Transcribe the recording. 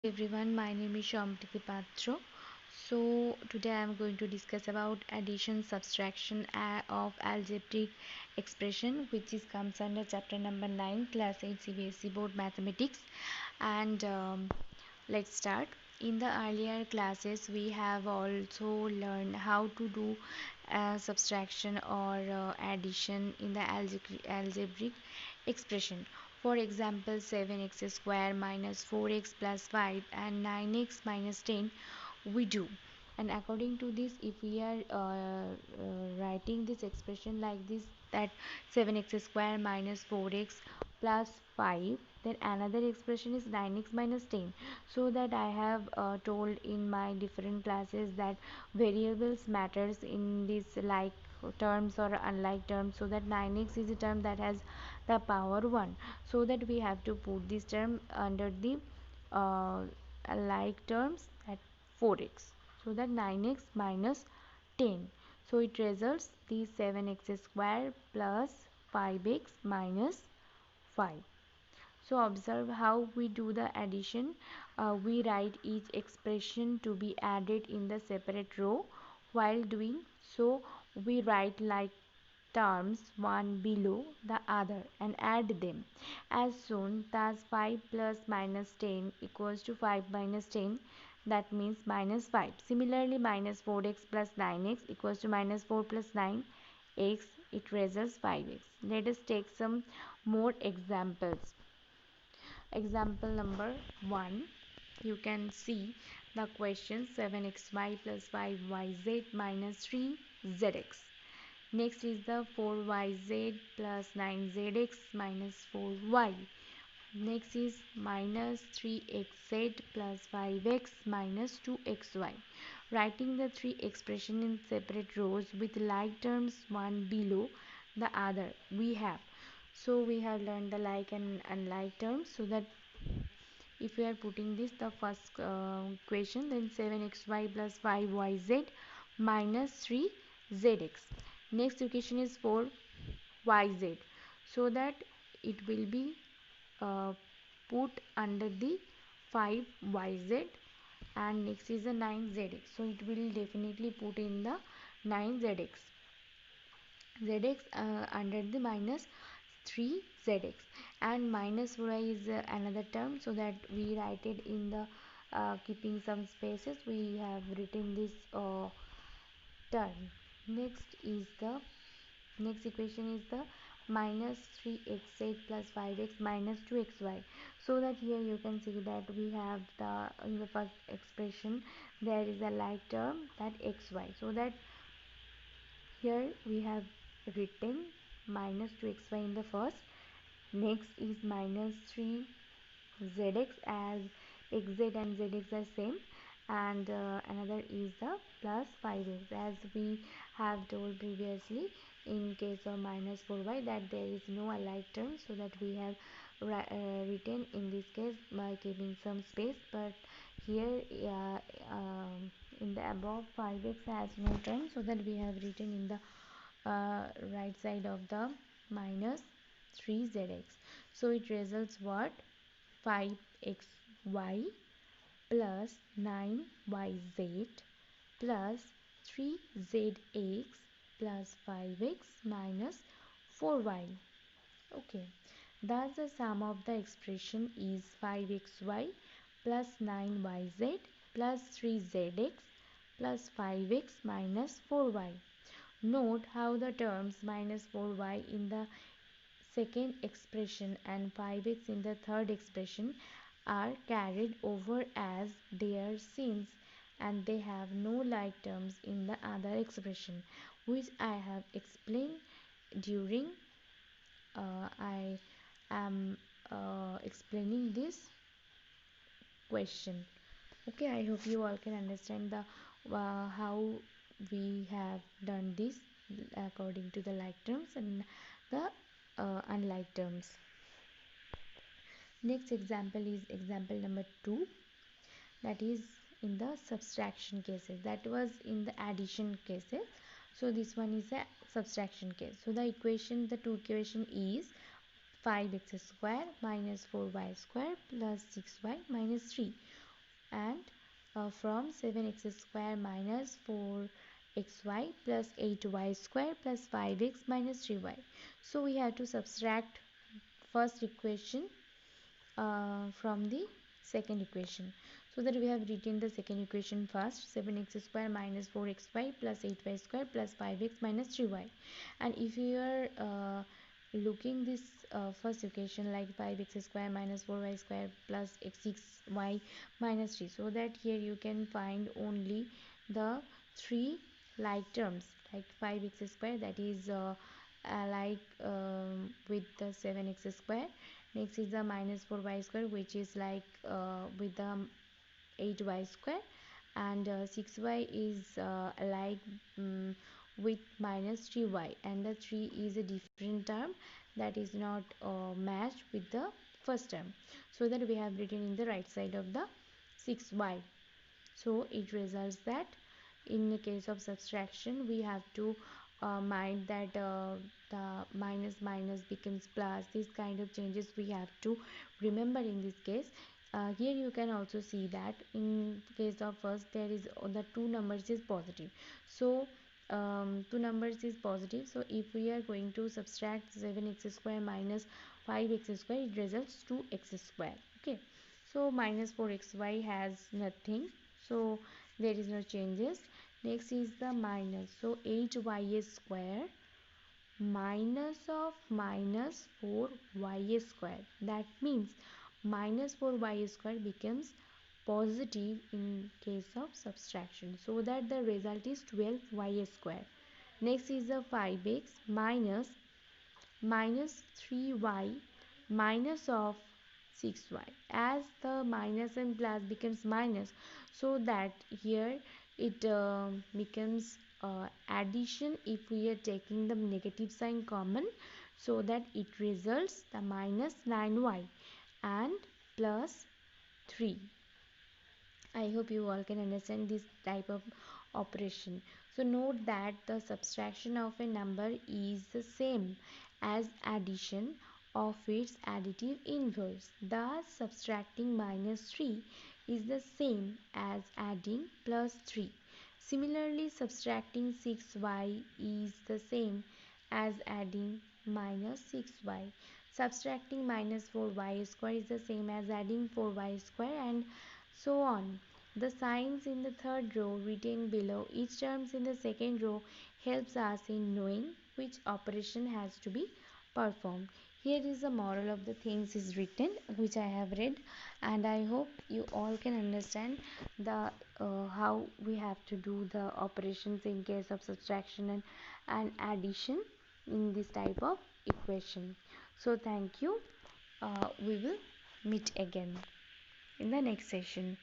Everyone, my name is Patro. So today I am going to discuss about addition subtraction of algebraic expression, which is comes under chapter number 9 class 8 CBSE board mathematics. And let's start. In the earlier classes we have also learned how to do subtraction or addition in the algebraic expression. For example, 7x square minus 4x plus 5 and 9x minus 10 we do. And according to this, if we are writing this expression like this, that 7x square minus 4x plus 5, then another expression is 9x minus 10. So that I have told in my different classes that variables matters in this like terms or unlike terms, so that 9x is a term that has the power 1, so that we have to put this term under the uh, like terms at 4x, so that 9x minus 10, so it results the 7x square plus 5x minus 5. So observe how we do the addition. We write each expression to be added in the separate row. While doing so, we write like terms one below the other and add them as soon. Thus 5 plus minus 10 equals to 5 minus 10, that means minus 5. Similarly, minus 4x plus 9x equals to minus 4 plus 9x, it results 5x. Let us take some more examples. Example number 1, you can see the question 7xy plus 5yz minus 3zx. Next is the 4yz plus 9zx minus 4y. Next is minus 3xz plus 5x minus 2xy. Writing the three expressions in separate rows with like terms one below the other we have. So we have learned the like and unlike terms, so that if we are putting this the first question, then 7xy plus 5yz minus 3zx. Next equation is 4yz, so that it will be uh, put under the 5yz, and next is the 9zx, so it will definitely put in the 9zx under the minus 3zx, and minus 4y is another term, so that we write it in the keeping some spaces we have written this term. Next equation is the minus 3x8 plus 5x minus 2xy, so that here you can see that we have the in the first expression there is a like term that xy, so that here we have written minus 2xy in the first. Next is minus 3zx, as xz and zx are same, and another is the plus 5x, as we have told previously in case of minus 4y that there is no alike term, so that we have written in this case by keeping some space. But here in the above 5x has no term, so that we have written in the right side of the minus 3zx. So it results what? 5xy plus 9yz plus 3zx plus 5x minus 4y. Okay, thus the sum of the expression is 5xy plus 9yz plus 3zx plus 5x minus 4y. Note how the terms minus 4y in the second expression and 5x in the third expression are carried over as their signs, and they have no like terms in the other expression, which I have explained during I am explaining this question. Okay, I hope you all can understand the how we have done this according to the like terms and the unlike terms. Next example is example number 2, that is in the subtraction cases. That was in the addition cases, so this one is a subtraction case. So the two equation is 5x square minus 4y square plus 6y minus 3. and from 7x square minus 4xy plus 8y square plus 5x minus 3y. So we have to subtract first equation from the second equation. So that we have written the second equation first, 7x square minus 4xy plus 8y square plus 5x minus 3y. And if you are looking this first equation like 5x square minus 4y square plus 6y minus 3, so that here you can find only the three like terms, like 5x square, that is with the 7x square. Next is the minus 4y square, which is like with the 8y square, and 6y is with minus 3y, and the 3 is a different term that is not matched with the first term, so that we have written in the right side of the 6y. So it results that in the case of subtraction we have to mind that the minus minus becomes plus. These kind of changes we have to remember in this case. Here you can also see that in case of first there is the two numbers is positive, so two numbers is positive, so if we are going to subtract 7x square minus 5x square, it results 2x square. Okay, so minus 4xy has nothing, so there is no changes. Next is the minus, so 8y square minus of minus 4y square, that means minus 4y square becomes positive in case of subtraction, so that the result is 12y square. Next is the 5x minus 3y minus of 6y, as the minus and plus becomes minus, so that here it becomes addition if we are taking the negative sign common, so that it results the minus 9y and plus 3. I hope you all can understand this type of operation. So note that the subtraction of a number is the same as addition of its additive inverse. Thus, subtracting minus 3 is the same as adding plus 3. Similarly, subtracting 6y is the same as adding minus 6y. Subtracting minus 4y square is the same as adding 4y square, and so on. The signs in the third row written below each terms in the second row helps us in knowing which operation has to be performed. Here is the moral of the things is written, which I have read, and I hope you all can understand the how we have to do the operations in case of subtraction and addition in this type of equation. So thank you. We will meet again in the next session.